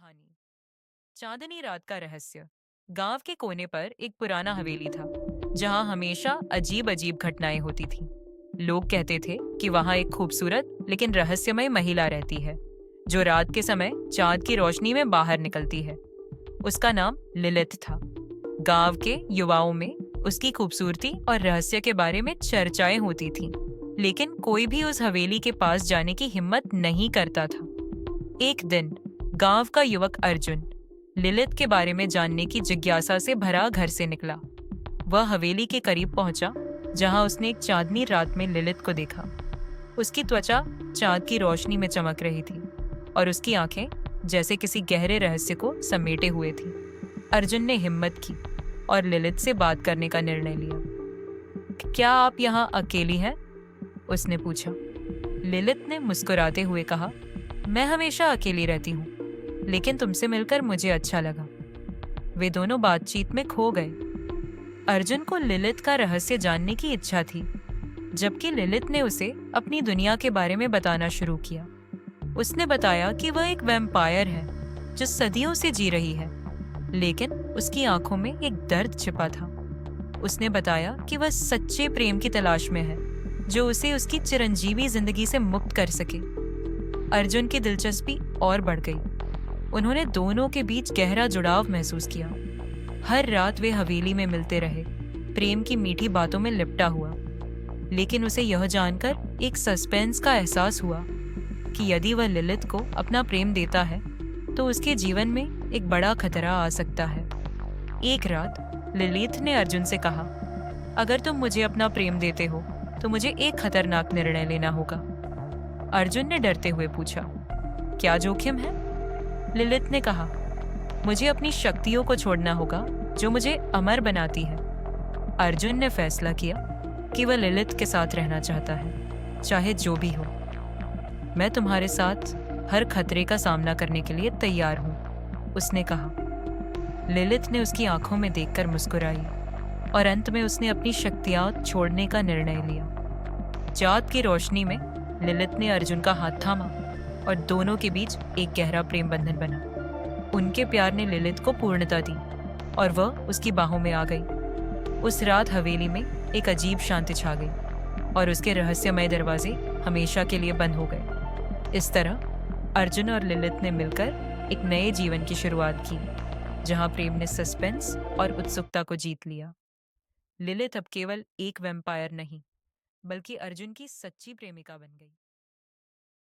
कहानी। चांदनी रात का रहस्य। गांव के कोने पर एक पुराना हवेली था, जहां हमेशा अजीब अजीब घटनाएं होती थीं। लोग कहते थे कि वहां एक खूबसूरत लेकिन रहस्यमय महिला रहती है, जो रात के समय चांद की रोशनी में बाहर निकलती है। उसका नाम लिलित था। गांव के युवाओं में उसकी खूबसूरती और रहस्य के बारे में चर्चाएं होती थीं, लेकिन कोई भी उस हवेली के पास जाने की हिम्मत नहीं करता था। एक दिन गांव का युवक अर्जुन लिलित के बारे में जानने की जिज्ञासा से भरा घर से निकला। वह हवेली के करीब पहुंचा, जहां उसने एक चांदनी रात में लिलित को देखा। उसकी त्वचा चांद की रोशनी में चमक रही थी और उसकी आंखें जैसे किसी गहरे रहस्य को समेटे हुए थी। अर्जुन ने हिम्मत की और लिलित से बात करने का निर्णय लिया। क्या आप यहाँ अकेली हैं? उसने पूछा। लिलित ने मुस्कुराते हुए कहा, मैं हमेशा अकेली रहती हूँ, लेकिन तुमसे मिलकर मुझे अच्छा लगा। वे दोनों बातचीत में खो गए। अर्जुन को लिलित का रहस्य जानने की इच्छा थी, जबकि लिलित ने उसे अपनी दुनिया के बारे में बताना शुरू किया। उसने बताया कि वह एक वैम्पायर है, जो सदियों से जी रही है, लेकिन उसकी आंखों में एक दर्द छिपा था। उसने बताया कि वह सच्चे प्रेम की तलाश में है, जो उसे उसकी चिरंजीवी जिंदगी से मुक्त कर सके। अर्जुन की दिलचस्पी और बढ़ गई। उन्होंने दोनों के बीच गहरा जुड़ाव महसूस किया। हर रात वे हवेली में मिलते रहे, प्रेम की मीठी बातों में लिपटा हुआ। लेकिन उसे यह जानकर एक सस्पेंस का एहसास हुआ कि यदि वह लिलित को अपना प्रेम देता है, तो उसके जीवन में एक बड़ा खतरा आ सकता है। एक रात लिलित ने अर्जुन से कहा, अगर तुम मुझे अपना प्रेम देते हो, तो मुझे एक खतरनाक निर्णय लेना होगा। अर्जुन ने डरते हुए पूछा, क्या जोखिम है? लिलित ने कहा, मुझे अपनी शक्तियों को छोड़ना होगा, जो मुझे अमर बनाती है। अर्जुन ने फैसला किया कि वह लिलित के साथ रहना चाहता है, चाहे जो भी हो। मैं तुम्हारे साथ हर खतरे का सामना करने के लिए तैयार हूं, उसने कहा। लिलित ने उसकी आंखों में देखकर मुस्कुराई और अंत में उसने अपनी शक्तियां छोड़ने का निर्णय लिया। चाँद की रोशनी में लिलित ने अर्जुन का हाथ थामा और दोनों के बीच एक गहरा प्रेम बंधन बना। उनके प्यार ने लिलित को पूर्णता दी और वह उसकी बाहों में आ गई। उस रात हवेली में एक अजीब शांति छा गई और उसके रहस्यमय दरवाजे हमेशा के लिए बंद हो गए। इस तरह अर्जुन और लिलित ने मिलकर एक नए जीवन की शुरुआत की, जहां प्रेम ने सस्पेंस और उत्सुकता को जीत लिया। लिलित अब केवल एक वैम्पायर नहीं, बल्कि अर्जुन की सच्ची प्रेमिका बन गई।